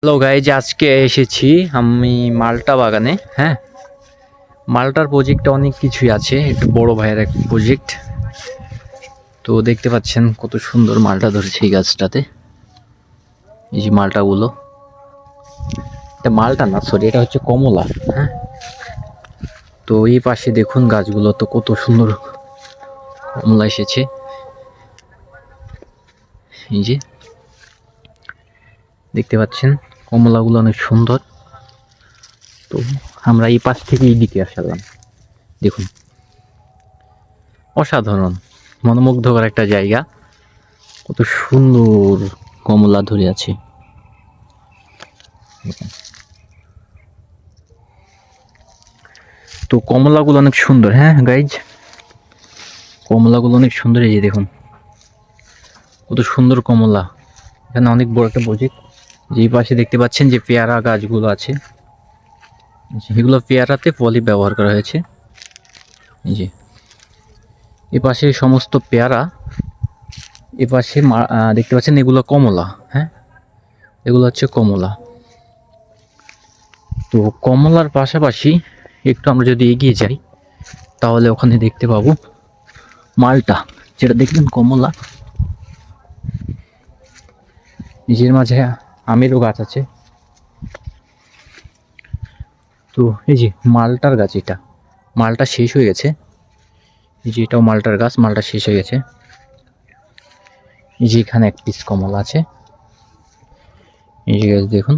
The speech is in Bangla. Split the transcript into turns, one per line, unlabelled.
হ্যালো গাইজ, আজকে এসেছি আমি মালটা বাগানে। হ্যাঁ, মালটার প্রজেক্টটা অনেক কিছুই আছে, একটু বড় ভাইয়ের এক প্রজেক্ট। তো দেখতে পাচ্ছেন কত সুন্দর মালটা ধরেছে এই গাছটাতে। এই যে মালটাগুলো, এটা মালটা না, সরি, এটা হচ্ছে কমলা। হ্যাঁ, তো এই পাশে দেখুন গাছগুলো তো কত সুন্দর কমলা এসেছে। এই যে দেখতে পাচ্ছেন কমলাগুলো অনেক সুন্দর। তো আমরা এই পাশ থেকে এই দিকে আসলাম, দেখুন অসাধারণ মনোমুগ্ধকর একটা জায়গা, কত সুন্দর কমলা ধরে আছে। তো কমলাগুলো অনেক সুন্দর। হ্যাঁ গাইজ, কমলাগুলো অনেক সুন্দর। এই যে দেখুন কত সুন্দর কমলা। এখানে অনেক বড় একটা প্রজেক্ট। যেই পাশে দেখতে পাচ্ছেন যে পেয়ারা গাছগুলো আছে, এগুলো পেয়ারাতে পলি ব্যবহার করা হয়েছে। এই যে এ পাশে সমস্ত পেয়ারা, এ পাশে দেখতে পাচ্ছেন এগুলো কমলা। হ্যাঁ, এগুলো হচ্ছে কমলা। তো কমলার পাশাপাশি একটু আমরা যদি এগিয়ে যাই তাহলে ওখানে দেখতে পাবো মালটা, যেটা দেখলেন কমলা, নিজের মাঝে আমেরও গাছ আছে। তো এই যে মালটার গাছ, এটা মালটা শেষ হয়ে গেছে। এই যে এটাও মালটার গাছ, মালটা শেষ হয়ে গেছে। এই যে এখানে এক পিস কমলা আছে, এই যে গাছ দেখুন।